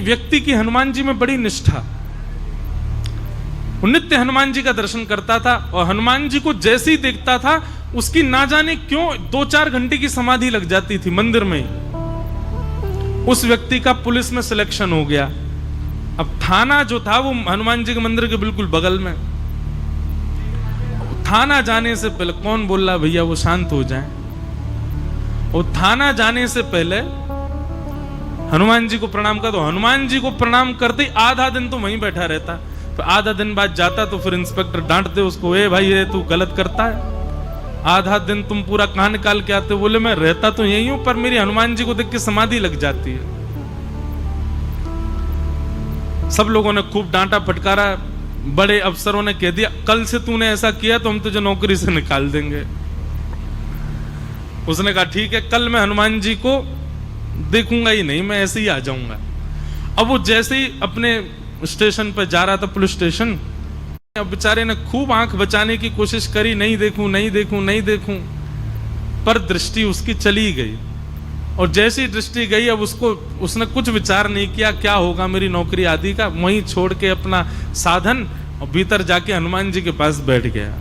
व्यक्ति की हनुमान जी में बड़ी निष्ठा, वो नित्य हनुमान जी का दर्शन करता था और हनुमान जी को जैसे ही देखता था उसकी ना जाने क्यों 2-4 घंटे की समाधि लग जाती थी मंदिर में ही। उस व्यक्ति का पुलिस में सिलेक्शन हो गया। अब थाना जो था वो हनुमान जी के मंदिर के बिल्कुल बगल में। थाना जाने से पहले कौन बोल रहा भैया वो शांत हो जाए, और थाना जाने से पहले हनुमान जी को प्रणाम कर दो। हनुमान जी को प्रणाम करते ही आधा दिन तो वहीं बैठा रहता, फिर आधा दिन बाद जाता तो फिर इंस्पेक्टर डांटते उसको, ए भाई ये तू गलत करता है, आधा दिन तुम पूरा कान निकाल के आते। बोले मैं रहता तो यही हूं पर मेरी हनुमान जी को देख के समाधि लग जाती है। सब लोगों ने खूब डांटा फटकारा, बड़े अफसरों ने कह दिया कल से तूने ऐसा किया तो हम तुझे नौकरी से निकाल देंगे। उसने कहा ठीक है, कल मैं हनुमान जी को देखूंगा ही नहीं, मैं ऐसे ही आ जाऊंगा। अब वो जैसे ही अपने स्टेशन पर जा रहा था, पुलिस स्टेशन, अब बेचारे ने खूब आंख बचाने की कोशिश करी, नहीं देखूं नहीं देखूं नहीं देखूं, पर दृष्टि उसकी चली गई। और जैसी दृष्टि गई अब उसने कुछ विचार नहीं किया क्या होगा मेरी नौकरी आदि का, वहीं छोड़ के अपना साधन और भीतर जाके हनुमान जी के पास बैठ गया,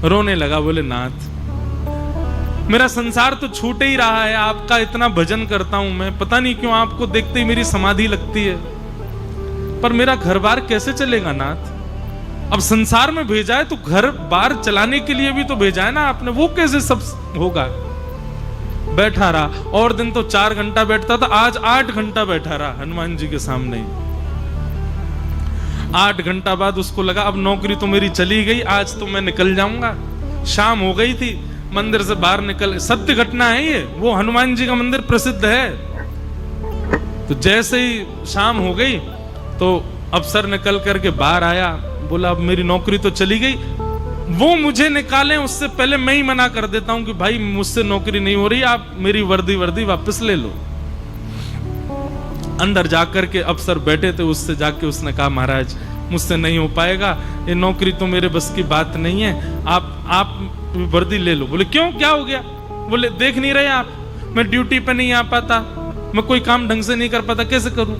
रोने लगा। बोले नाथ मेरा संसार तो छूट ही रहा है, आपका इतना भजन करता हूं मैं, पता नहीं क्यों आपको देखते ही मेरी समाधि लगती है, पर मेरा घर बार कैसे चलेगा नाथ। अब संसार में भेजा है तो घर बार चलाने के लिए भी तो भेजा है ना आपने, वो कैसे सब होगा। बैठा रहा, और दिन तो 4 घंटा बैठता था, आज 8 घंटा बैठा रहा हनुमान जी के सामने ही। 8 घंटा बाद उसको लगा अब नौकरी तो मेरी चली गई, आज तो मैं निकल जाऊंगा। शाम हो गई थी, मंदिर से बाहर निकल, सत्य घटना है ये, वो हनुमान जी का मंदिर प्रसिद्ध है। तो जैसे ही शाम हो गई तो अफसर निकल करके बाहर आया, बोला अब मेरी नौकरी तो चली गई, वो मुझे निकालें उससे पहले मैं ही मना कर देता हूं कि भाई मुझसे नौकरी नहीं हो रही, आप मेरी वर्दी वापस ले लो। अंदर जाकर के अफसर बैठे थे, उससे जाके उसने कहा महाराज मुझसे नहीं हो पाएगा, ये नौकरी तो मेरे बस की बात नहीं है, आप वर्दी ले लो। बोले क्यों क्या हो गया। बोले देख नहीं रहे आप, मैं ड्यूटी पे नहीं आ पाता, मैं कोई काम ढंग से नहीं कर पाता, कैसे करूं,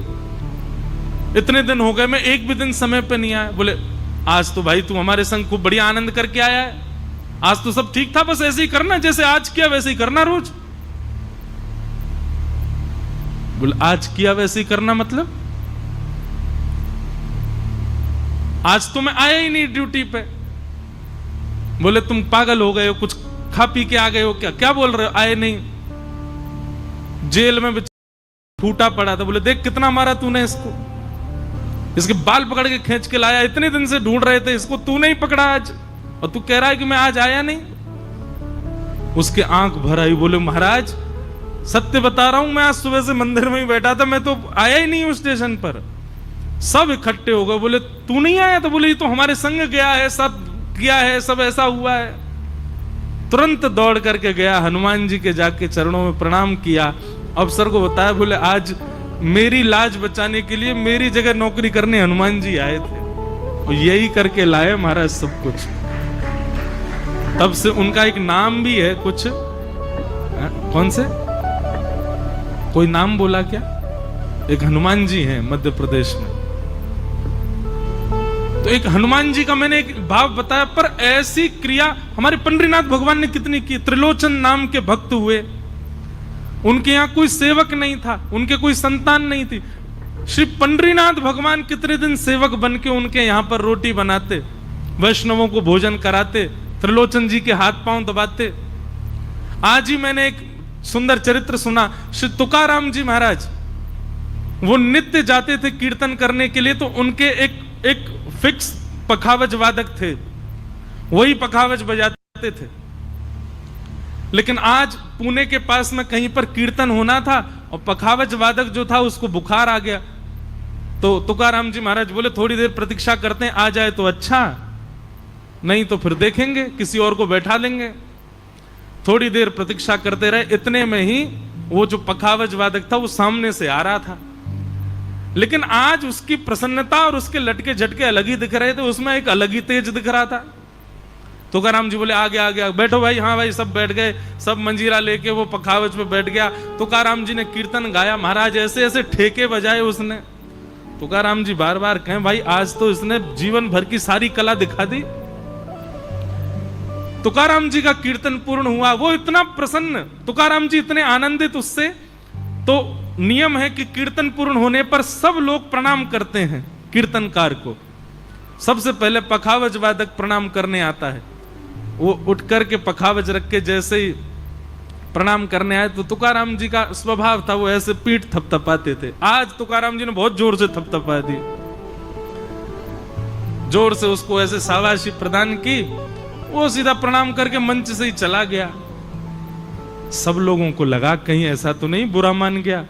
इतने दिन हो गए मैं एक भी दिन समय पे नहीं आया। बोले आज तो भाई तू हमारे संग खूब बढ़िया आनंद करके आया है, आज तो सब ठीक था, बस ऐसे ही करना जैसे आज किया वैसे ही करना रोज। बोले आज किया वैसे ही करना मतलब आज तो मैं आया ही नहीं ड्यूटी पे। बोले तुम पागल हो गए हो, कुछ खा पी के आ गए हो क्या, क्या बोल रहे हो, आए नहीं, जेल में फूटा पड़ा था। बोले देख कितना मारा तूने इसको, इसके बाल पकड़ के खींच के लाया, इतने दिन से ढूंढ रहे थे इसको, तू नहीं पकड़ा आज, और तू कह रहा है कि मैं आज आया नहीं। उसके आंख भर आई। बोले महाराज सत्य बता रहा हूं, मैं आज सुबह से मंदिर में ही बैठा था, मैं तो आया ही नहीं उस स्टेशन पर। सब इकट्ठे हो गए, बोले तू नहीं आया, तो बोले ये तो हमारे संग गया है, सब किया है, सब ऐसा हुआ है। तुरंत दौड़ करके गया, हनुमान जी के जाके चरणों में प्रणाम किया, अफसर को बताया, बोले आज मेरी लाज बचाने के लिए मेरी जगह नौकरी करने हनुमान जी आए थे, और यही करके लाए महाराज सब कुछ। तब से उनका एक नाम भी है कुछ, कौन से, कोई नाम बोला क्या, एक हनुमान जी हैं मध्य प्रदेश में। तो एक हनुमान जी का मैंने एक भाव बताया, पर ऐसी क्रिया हमारे पंडरीनाथ भगवान ने कितनी की। त्रिलोचन नाम के भक्त हुए, उनके यहां कोई सेवक नहीं था, उनके कोई संतान नहीं थी, श्री पंडरीनाथ भगवान कितने दिन सेवक बन के उनके यहां पर रोटी बनाते, वैष्णवों को भोजन कराते, त्रिलोचन जी के हाथ पांव दबाते। आज ही मैंने एक सुंदर चरित्र सुना, श्री तुकाराम जी महाराज, वो नित्य जाते थे कीर्तन करने के लिए, तो उनके एक फिक्स पखावज वादक थे, वही पखावज बजाते थे। लेकिन आज पुणे के पास में कहीं पर कीर्तन होना था, और पखावज वादक जो था उसको बुखार आ गया, तो तुकाराम जी महाराज बोले थोड़ी देर प्रतीक्षा करते हैं, आ जाए तो अच्छा, नहीं तो फिर देखेंगे किसी और को बैठा लेंगे। थोड़ी देर प्रतीक्षा करते रहे, इतने में ही वो जो पखावज वादक था वो सामने से आ रहा था। लेकिन आज उसकी प्रसन्नता और उसके लटके झटके अलग ही दिख रहे थे, उसमें एक अलग ही तेज दिख रहा था। तुकाराम जी बोले आ गया, बैठो भाई। हाँ भाई, सब बैठ गए, सब मंजीरा लेके वो पखावज पे बैठ गया। तुकाराम जी ने कीर्तन गाया, महाराज ऐसे ऐसे ठेके बजाए उसने, तुकाराम जी बार बार कहें, भाई आज तो इसने जीवन भर की सारी कला दिखा दी। तुकाराम जी का कीर्तन पूर्ण हुआ, वो इतना प्रसन्न, तुकाराम जी इतने आनंदित उससे। तो नियम है कि कीर्तन पूर्ण होने पर सब लोग प्रणाम करते हैं कीर्तनकार को। सबसे पहले पखावज वादक प्रणाम करने आता है, वो उठ करके पखावज रख के जैसे ही प्रणाम करने आए तो तुकाराम जी का स्वभाव था वो ऐसे पीठ थपथपाते थे। आज तुकाराम जी ने बहुत जोर से थपथपा दी, जोर से उसको ऐसे शाबाशी प्रदान की। वो सीधा प्रणाम करके मंच से ही चला गया। सब लोगों को लगा कहीं ऐसा तो नहीं बुरा मान गया,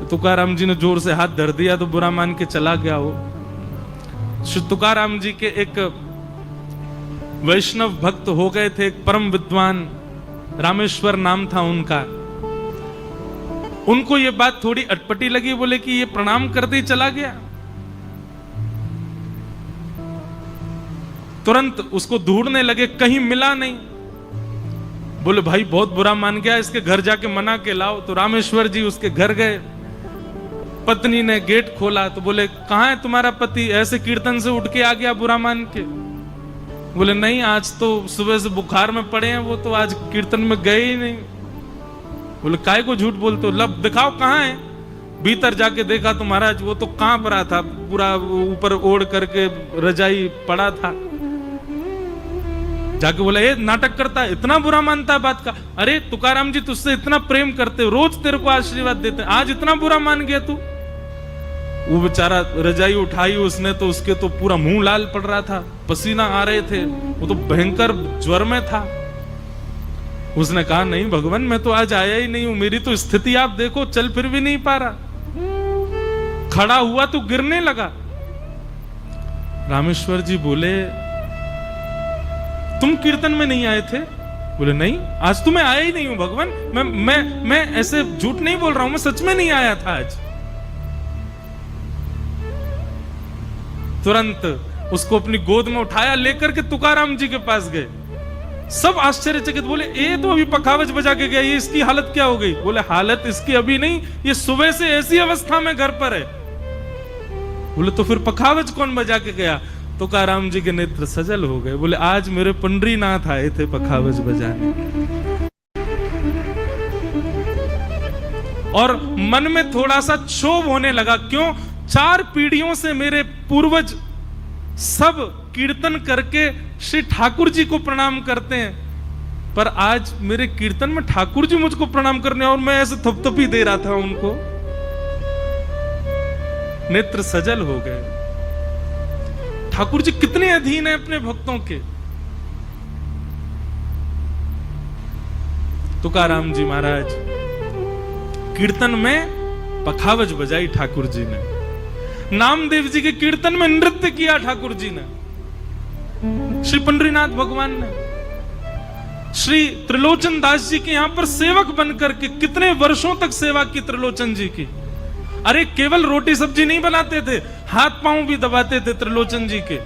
तुकाराम जी ने जोर से हाथ धर दिया तो बुरा मान के चला गया। वो तुकाराम जी के एक वैष्णव भक्त हो गए थे, एक परम विद्वान, रामेश्वर नाम था उनका। उनको ये बात थोड़ी अटपटी लगी, बोले कि ये प्रणाम करते ही चला गया। तुरंत उसको ढूंढने लगे, कहीं मिला नहीं। बोले भाई बहुत बुरा मान गया, इसके घर जाके मना के लाओ। तो रामेश्वर जी उसके घर गए, पत्नी ने गेट खोला तो बोले कहां है तुम्हारा पति, ऐसे कीर्तन से उठ के आ गया बुरा मान के। बोले नहीं, आज तो सुबह से बुखार में पड़े हैं, वो तो आज कीर्तन में गए ही नहीं। बोले काय को झूठ बोलते हो, लब दिखाओ कहां है। भीतर जाके देखा तो महाराज वो तो कांप रहा था, पूरा ऊपर ओढ़ करके रजाई पड़ा था। जाके बोला ये नाटक करता है, इतना बुरा मानता है बात का। अरे तुकाराम जी तुझसे इतना प्रेम करते, रोज तेरे को आशीर्वाद देते, आज इतना बुरा मान गया तू। वो बेचारा रजाई उठाई उसने तो उसके तो पूरा मुंह लाल पड़ रहा था, पसीना आ रहे थे, वो तो भयंकर ज्वर में था। उसने कहा नहीं भगवान, मैं तो आज आया ही नहीं हूं, मेरी तो स्थिति आप देखो, चल फिर भी नहीं पा रहा, खड़ा हुआ तो गिरने लगा। रामेश्वर जी बोले तुम कीर्तन में नहीं आए थे? बोले नहीं, आज तो मैं आया ही नहीं हूं भगवान, मैं ऐसे झूठ नहीं बोल रहा हूं, मैं सच में नहीं आया था आज। तुरंत उसको अपनी गोद में उठाया, लेकर के तुकाराम जी के पास गए। सब आश्चर्यचकित, बोले ये तो अभी पखावज बजा के गया, ये इसकी हालत क्या हो गई? बोले हालत इसकी अभी नहीं, ये सुबह से ऐसी अवस्था में घर पर है। बोले तो फिर पखावज कौन बजा के गया? तुकाराम जी के नेत्र सजल हो गए, बोले आज मेरे पंडरीनाथ आए थे पखावज बजाने। और मन में थोड़ा सा क्षोभ होने लगा, क्यों? 4 पीढ़ियों से मेरे पूर्वज सब कीर्तन करके श्री ठाकुर जी को प्रणाम करते हैं, पर आज मेरे कीर्तन में ठाकुर जी मुझको प्रणाम करने और मैं ऐसे थपथपी दे रहा था उनको। नेत्र सजल हो गए। ठाकुर जी कितने अधीन है अपने भक्तों के। तुकाराम जी महाराज कीर्तन में पखावज बजाई ठाकुर जी ने, नामदेव जी के कीर्तन में नृत्य किया ठाकुर जी ने, श्री पंडरीनाथ भगवान ने, श्री त्रिलोचन दास जी के यहां पर सेवक बनकर के कितने वर्षों तक सेवा की त्रिलोचन जी की। अरे केवल रोटी सब्जी नहीं बनाते थे, हाथ पांव भी दबाते थे त्रिलोचन जी के।